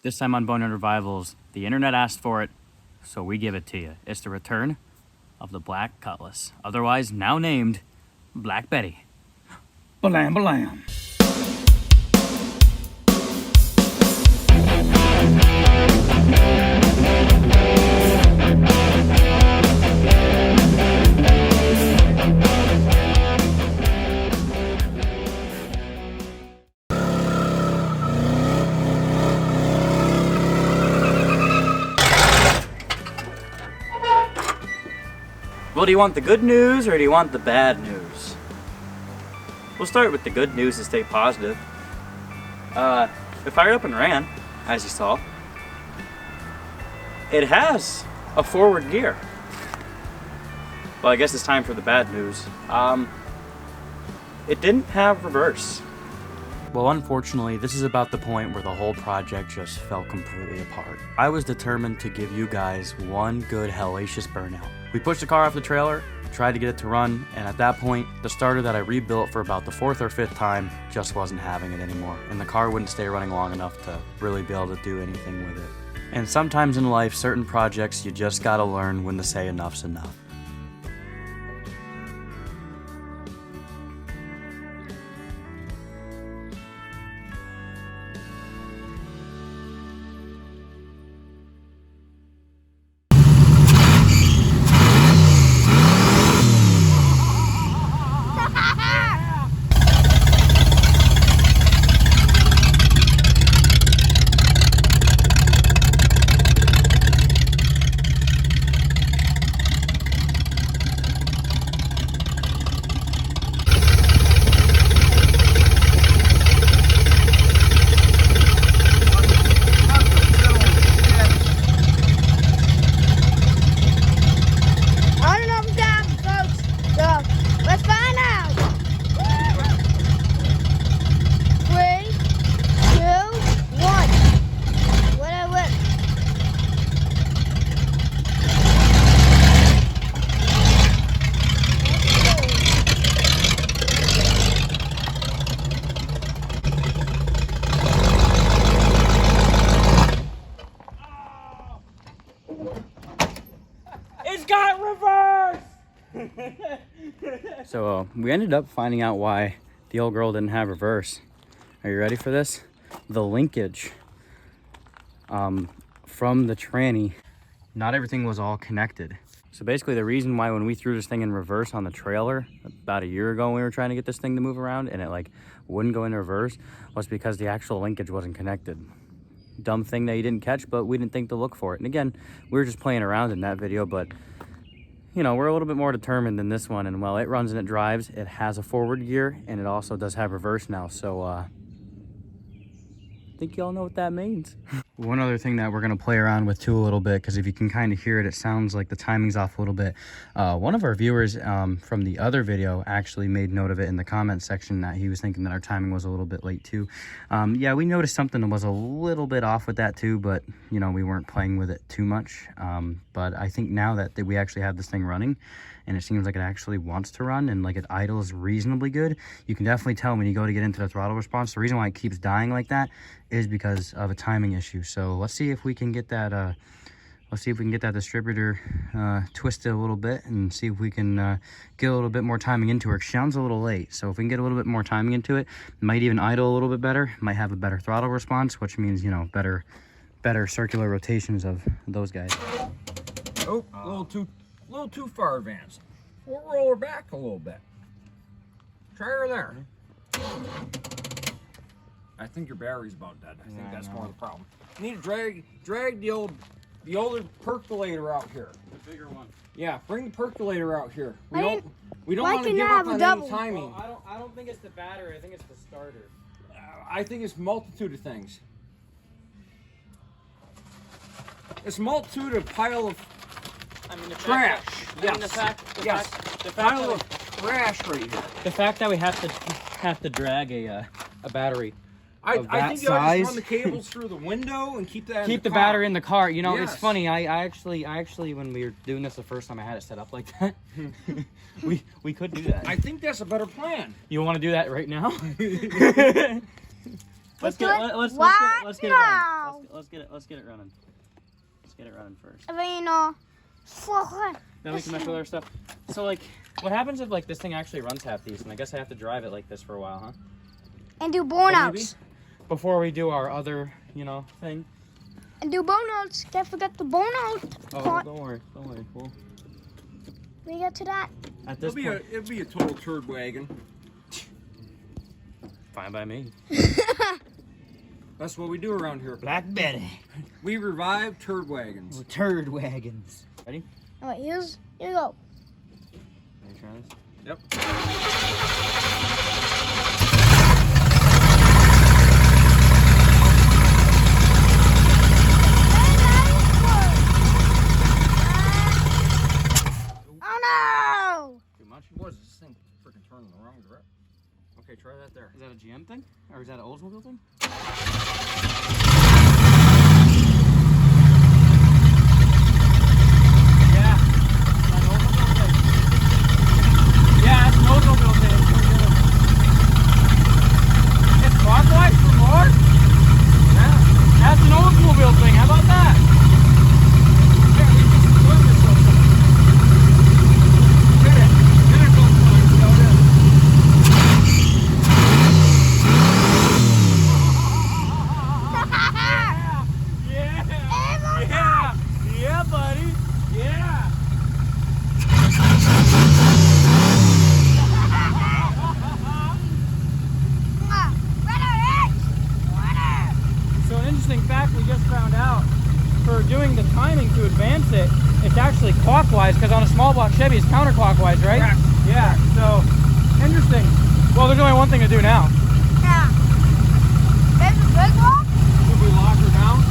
This time on Bonehead Revivals, the internet asked for it, so we give it to you. It's the return of the Black Cutlass, otherwise now named Black Betty. Balam balam. Well, do you want the good news or do you want the bad news? We'll start with the good news to stay positive. It fired up and ran, as you saw. It has a forward gear. Well, I guess it's time for the bad news. It didn't have reverse. Well, unfortunately, this is about the point where the whole project just fell completely apart. I was determined to give you guys one good hellacious burnout. We pushed the car off the trailer, tried to get it to run, and at that point, the starter that I rebuilt for about the 4th or 5th time just wasn't having it anymore, and the car wouldn't stay running long enough to really be able to do anything with it. And sometimes in life, certain projects, you just gotta learn when to say enough's enough. So we ended up finding out why the old girl didn't have reverse. Are you ready for this? The linkage from the tranny, not everything was all connected. So basically the reason why when we threw this thing in reverse on the trailer about a year ago when we were trying to get this thing to move around and it like wouldn't go in reverse was because the actual linkage wasn't connected. Dumb thing that you didn't catch, but we didn't think to look for it. And again, we were just playing around in that video, but you know, we're a little bit more determined than this one, and while it runs and it drives, it has a forward gear, and it also does have reverse now, so I think y'all know what that means. One other thing that we're going to play around with too a little bit, because if you can kind of hear it, it sounds like the timing's off a little bit. One of our viewers from the other video actually made note of it in the comment section that he was thinking that our timing was a little bit late too. Yeah, we noticed something that was a little bit off with that too, but you know, we weren't playing with it too much. But I think now that we actually have this thing running, and it seems like it actually wants to run and like it idles reasonably good, you can definitely tell when you go to get into the throttle response. The reason why it keeps dying like that is because of a timing issue. So let's see if we can get that distributor twisted a little bit and see if we can get a little bit more timing into her. She sounds a little late, so if we can get a little bit more timing into it, might even idle a little bit better, might have a better throttle response, which means, you know, better circular rotations of those guys. Oh, a little too far advanced. We'll roll her back a little bit. Try her there. I think your battery's about dead. I think that's more of the problem. You need to drag the older percolator out here. The bigger one. Yeah, bring the percolator out here. We don't want to give up on any timing. Well, I don't think it's the battery. I think it's the starter. I think it's a multitude of things. It's a multitude of pile of trash. Pile of trash right here. The fact that we have to drag a battery. I think you ought to just run the cables through the window and keep the battery in the car. You know, yes. It's funny. I actually, when we were doing this the first time, I had it set up like that. we could do that. I think that's a better plan. You want to do that right now? Let's get it running. Let's get it running. Let's get it running first. Then we can mess with our stuff. So like, what happens if like this thing actually runs half decent? I guess I have to drive it like this for a while, huh? And do burnouts. Before we do our other, you know, thing. And do burnouts. Can't forget the burnout. Oh, don't worry. We'll get to that. At this point, It'll be a total turd wagon. fine by me. That's what we do around here. Black Betty. We revive turd wagons. Turd wagons. Ready? All right, here you go. Can you try this? Yep. Oh no! Too much? What is this thing freaking turning the wrong direction? Okay, try that there. Is that a GM thing? Or is that an Oldsmobile thing? Yeah. That's an Oldsmobile thing. It's clockwise for more? Yeah. That's an Oldsmobile thing. How about that? Yeah, buddy. Yeah. So an interesting fact we just found out, for doing the timing to advance it, it's actually clockwise, because on a small block Chevy it's counterclockwise, right? Correct. Yeah, so interesting. Well, there's only one thing to do now. Yeah. There's a big one? Should we lock her down?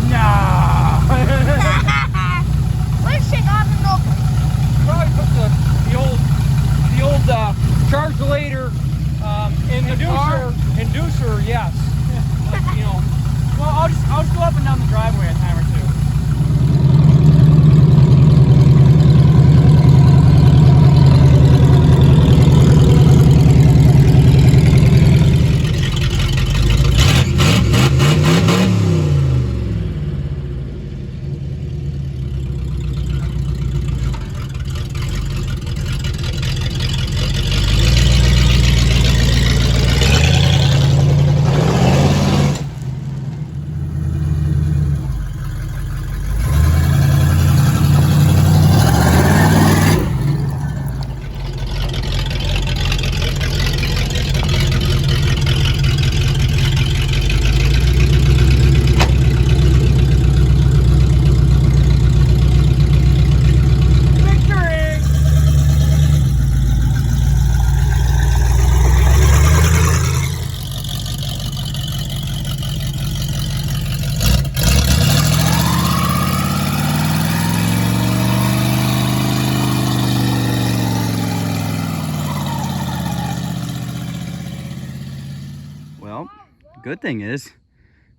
Nah. Let's shake off and open. Probably put the old charge later in the car. Inducer, yes. Like, you know. Well, I'll just go up and down the driveway a time or two. Well, good thing is,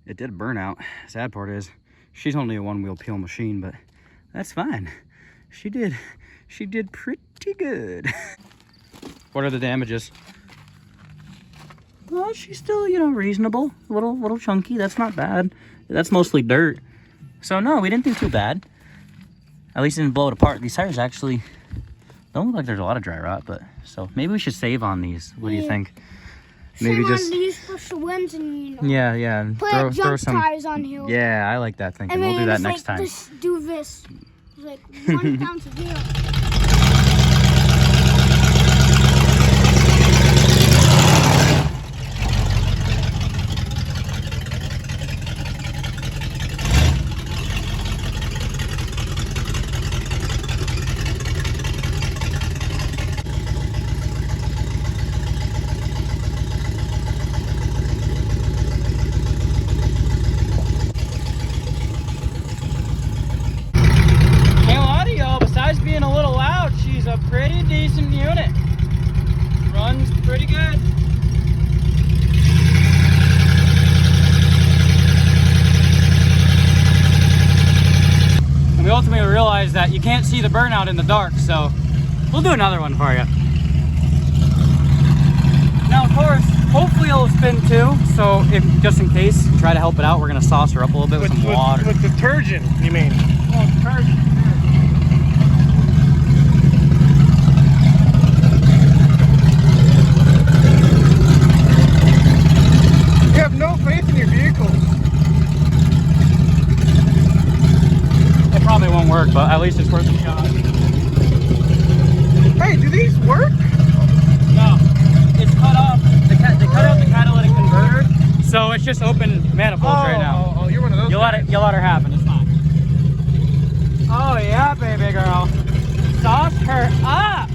it did burn out. Sad part is, she's only a one-wheel peel machine, but that's fine. She did pretty good. What are the damages? Well, she's still, you know, reasonable. A little chunky. That's not bad. That's mostly dirt. So no, we didn't do too bad. At least didn't blow it apart. These tires actually don't look like there's a lot of dry rot, but so maybe we should save on these. What do you think? Maybe just these for swims and you know. yeah, and Put throw some tires on here. Yeah, I like that thinking. And We'll do that it's next like, time. Just do this. It's like 1 down to 0. Being a little loud, she's a pretty decent unit. Runs pretty good. And we ultimately realized that you can't see the burnout in the dark, so we'll do another one for you. Now, of course, Hopefully it'll spin too. So if just in case, try to help it out. We're gonna sauce her up a little bit with some water. With detergent, you mean? Oh, detergent. You have no faith in your vehicles. It probably won't work, but at least it's worth a shot. Hey, do these work? No, it's cut off. They cut out the catalytic converter, so it's just open manifolds right now. Oh, you're one of those. You let her happen. It's fine. Oh yeah, baby girl. Sauce her up.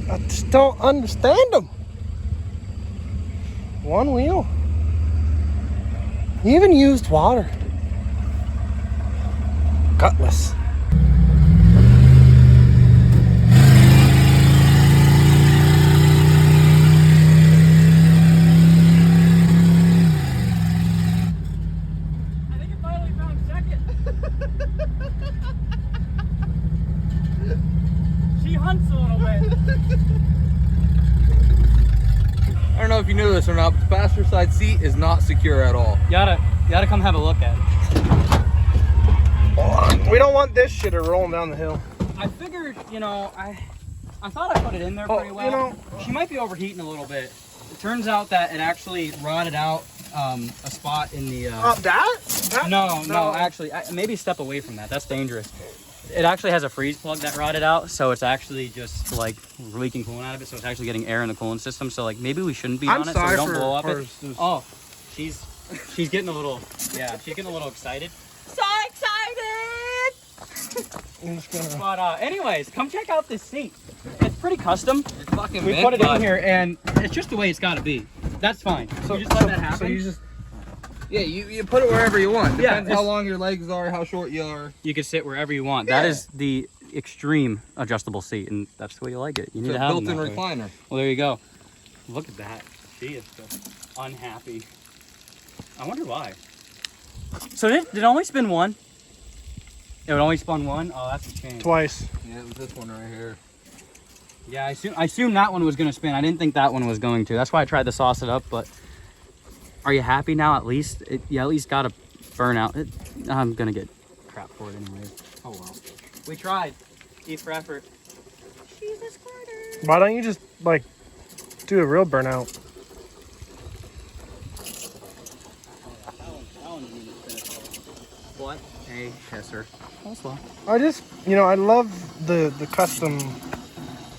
I just don't understand them. One wheel. You even used water. Cutlass. I think it finally found second. She hunts a little bit. I don't know if you knew this or not, but the passenger side seat is not secure at all. You gotta come have a look at it. We don't want this shit rolling down the hill. I figured, I thought I put it in there pretty well. She might be overheating a little bit. It turns out that it actually rotted out a spot in the. That? No, actually, maybe step away from that. That's dangerous. It actually has a freeze plug that rotted out, so it's actually just like leaking coolant out of it. So it's actually getting air in the coolant system. So like maybe we shouldn't be on it so we don't blow up it. Oh, she's getting a little, she's getting a little excited. So excited! But anyways, come check out this seat. It's pretty custom. It's fucking We big, put it in bud. here, and it's just the way it's got to be. That's fine. So you just let that happen. So you just Yeah, you put it wherever you want. Yeah, Depends how long your legs are, how short you are. You can sit wherever you want. That is the extreme adjustable seat, and that's the way you like it. You need It's to a have them built-in that way. recliner. Well, there you go. Look at that. She is just unhappy. I wonder why. So did it only spin one? It would only spun one? Oh, that's a shame. twice. Yeah, it was this one right here. Yeah, I assumed that one was going to spin. I didn't think that one was going to. That's why I tried to sauce it up, but are you happy now at least? You at least got a burnout. I'm going to get crap for it anyway. Oh, well. We tried. E for effort. She's a squirter. Why don't you just like do a real burnout? What a pisser. Also. I just, I love the custom.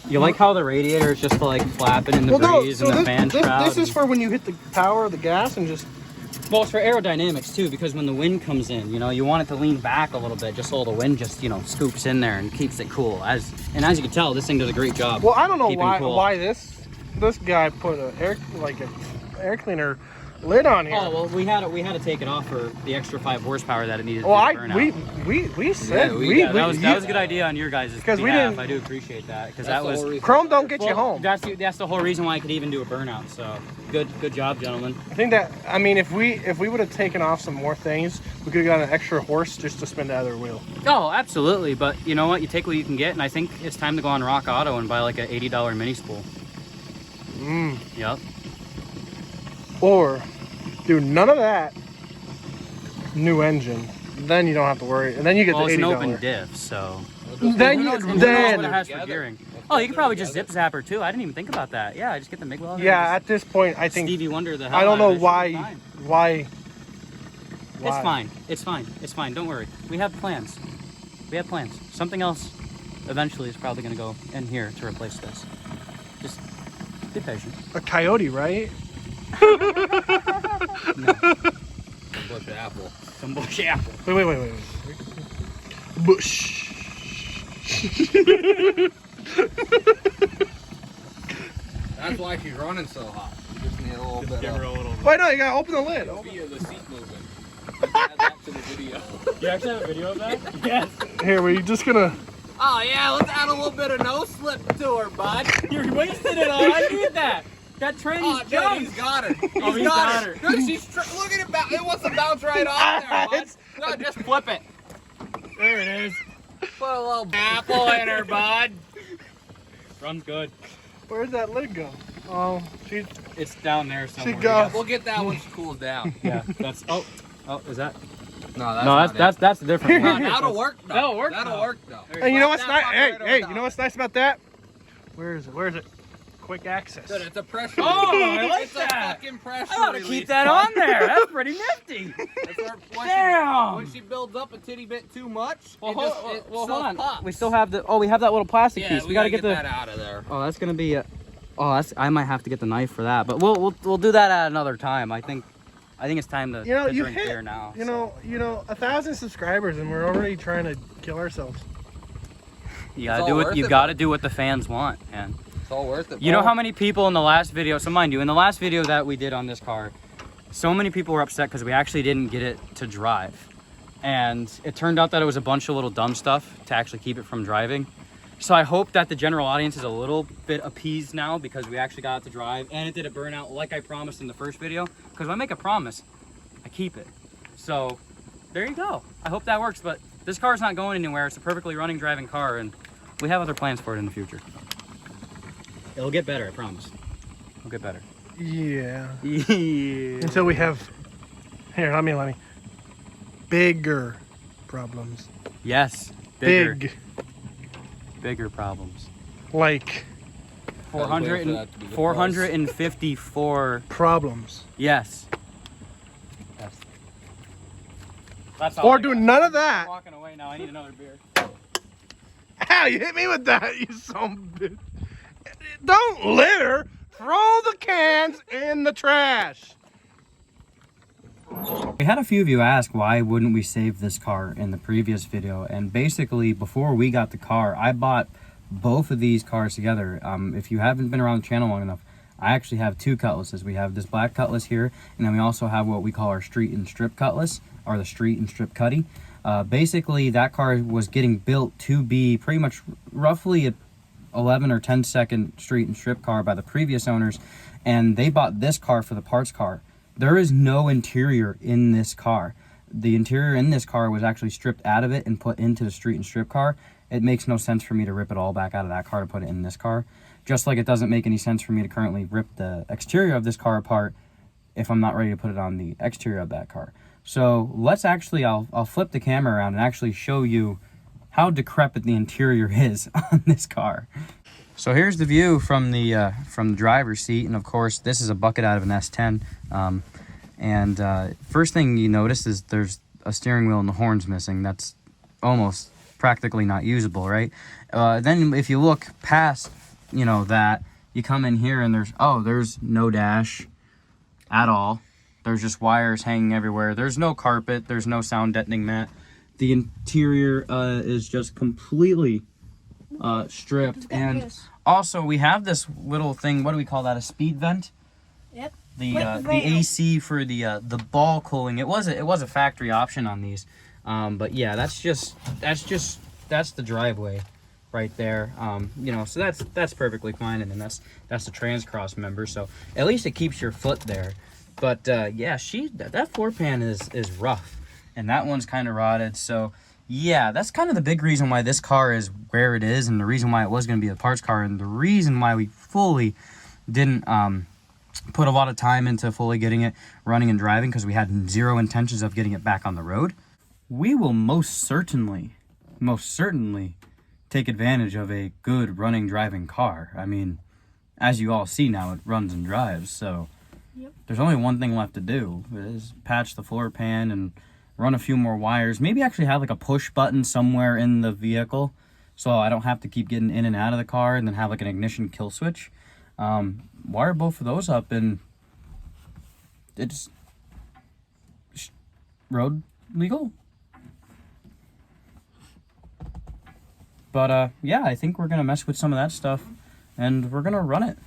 You like how the radiator is just like flapping in the breeze and the fan shroud? This is for when you hit the power of the gas and just. Well, it's for aerodynamics too, because when the wind comes in, you want it to lean back a little bit, just so the wind just, scoops in there and keeps it cool. As you can tell, this thing does a great job. Well, I don't know keeping cool. why this guy put an air cleaner lid on here. Oh well, we had to take it off for the extra 5 horsepower that it needed. Well, to burn out. we said that was a good idea on your guys' because we behalf. didn't. I do appreciate that because That's that was the whole reason. Chrome don't get you home. That's the whole reason why I could even do a burnout. So good job, gentlemen. I think that if we would have taken off some more things, we could have got an extra horse just to spin the other wheel. Oh, absolutely. But you know what? You take what you can get, and I think it's time to go on Rock Auto and buy like an $80 mini spool. Yep. Or do none of that. New engine. then you don't have to worry. And then you get Well, the it's $80. an open diff, so. Then Who you knows what it has for gearing. Oh, you could probably just zip zapper too. I didn't even think about that. Yeah, just get the MIG welder. Yeah, at this point, I think Stevie Wonder the hell I don't out know of it. why. It's fine. It's fine. It's fine. Don't worry. We have plans. We have plans. Something else eventually is probably going to go in here to replace this. Just be patient. A coyote, right? Bush of apple. Some bush apple. Wait. Bush. That's why she's running so hot. You just need a little bit of Wait, no, you gotta open the lid. via the seat movement. Add that to the video. You actually have a video of that? Yes. Here, we're just gonna. Oh yeah, let's add a little bit of no slip to her, bud. You're wasting it all. I need that. That train's Oh, dude, junk. he's got her. Oh, he's got her. Look, look at it. It wants to bounce right off there, bud. No, just flip it. There it is. Put a little apple in her, bud. Runs good. Where's that lid go? Oh, she's. It's down there somewhere. got- We'll get that when she cools down. Yeah, that's. Oh, is that? No, that's No, not that's a different it. one. No, that'll work though. That'll work, That'll though. work though. And you know what's That nice? fucker Hey, right over hey, top. you know what's nice about that? Where is it? Where is it? Quick access. Dude, it's a pressure. Oh, I like it's that. a fucking pressure. I gotta release. keep that on there. That's pretty nifty. That's where, Damn. when she builds up a titty bit too much, Well, it hold, just, it well, hold on. pops. We still have the. Oh, we have that little plastic Yeah, piece. we We gotta get get the. that out of there. Oh, that's gonna be. Oh, that's. I might have to get the knife for that, but we'll do that at another time. I think it's time to, You know, to you drink hit. beer now. You know, 1,000 subscribers, and we're already trying to kill ourselves. You gotta It's do all what worth you it, gotta do what the fans want, man. It's all worth it. You know bro. how many people in the last video, so mind you, in the last video that we did on this car, so many people were upset because we actually didn't get it to drive. And it turned out that it was a bunch of little dumb stuff to actually keep it from driving. So I hope that the general audience is a little bit appeased now because we actually got it to drive and it did a burnout like I promised in the first video. Because when I make a promise, I keep it. So there you go. I hope that works, but this car's not going anywhere. It's a perfectly running, driving car, and we have other plans for it in the future. It'll get better, I promise. It'll get better. Yeah. Yeah. Until we have. Here, let me. Bigger problems. Yes. Bigger problems. Like 454. problems. Yes. That's all Or I do got. none of I'm that. walking away now. I need another beer. Ow, you hit me with that, you son of a bitch. Don't litter. Throw the cans in the trash. We had a few of you ask why wouldn't we save this car in the previous video, and basically before we got the car I bought both of these cars together. If you haven't been around the channel long enough, I actually have two Cutlasses. We have this black Cutlass here, and then we also have what we call our street and strip Cutlass, or the street and strip Cutty. Basically that car was getting built to be pretty much roughly a 11 or 10 second street and strip car by the previous owners, and they bought this car for the parts car. There is no interior in this car. The interior in this car was actually stripped out of it and put into the street and strip car. It makes no sense for me to rip it all back out of that car to put it in this car. Just like it doesn't make any sense for me to currently rip the exterior of this car apart if I'm not ready to put it on the exterior of that car. So let's actually, I'll flip the camera around and actually show you how decrepit the interior is on this car. So here's the view from the driver's seat, and of course this is a bucket out of an S10. First thing you notice is there's a steering wheel and the horn's missing. That's almost practically not usable, right? Then if you look past, you know, that, you come in here and there's no dash at all. There's just wires hanging everywhere. There's no carpet. There's no sound deadening mat. The interior is just completely stripped. And also we have this little thing, what do we call that, a speed vent? Yep. The AC for the ball cooling. It was a factory option on these. But yeah, that's the driveway right there. You know, so that's perfectly fine, and then that's the trans-cross member, so at least it keeps your foot there. But yeah, that floor pan is rough, and that one's kind of rotted. So yeah, that's kind of the big reason why this car is where it is, and the reason why it was going to be a parts car, and the reason why we fully didn't put a lot of time into fully getting it running and driving, because we had zero intentions of getting it back on the road. we will most certainly take advantage of a good running, driving car. I mean, as you all see now, it runs and drives, so there's only one thing left to do, is patch the floor pan and run a few more wires. Maybe actually have like a push button somewhere in the vehicle, so I don't have to keep getting in and out of the car, and then have like an ignition kill switch. Wire both of those up, and it's road legal. But yeah, I think we're gonna mess with some of that stuff, and we're gonna run it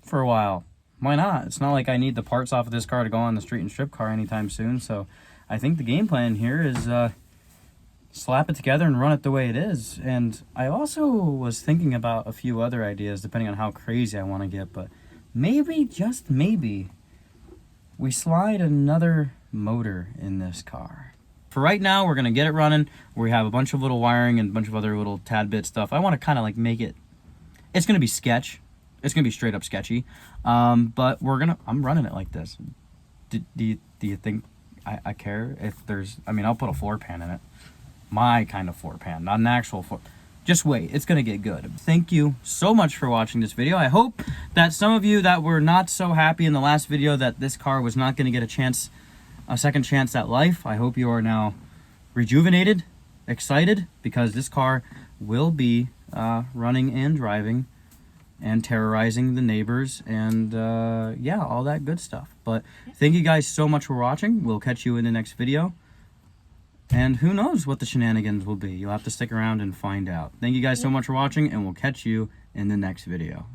for a while. Why not? It's not like I need the parts off of this car to go on the street and strip car anytime soon, so I think the game plan here is slap it together and run it the way it is. And I also was thinking about a few other ideas depending on how crazy I want to get, but maybe, just maybe, we slide another motor in this car. For right now, we're going to get it running. We have a bunch of little wiring and a bunch of other little tad bit stuff. I want to kind of like make it, it's going to be sketch. It's going to be straight up sketchy. But I'm running it like this. Do you think I care if there's, I mean, I'll put a floor pan in it. My kind of floor pan, not an actual floor. Just wait, it's gonna get good. Thank you so much for watching this video. I hope that some of you that were not so happy in the last video that this car was not gonna get a second chance at life, I hope you are now rejuvenated, excited, because this car will be running and driving and terrorizing the neighbors and yeah, all that good stuff. But thank you guys so much for watching. We'll catch you in the next video. And who knows what the shenanigans will be. You'll have to stick around and find out. Thank you guys so much for watching, and we'll catch you in the next video.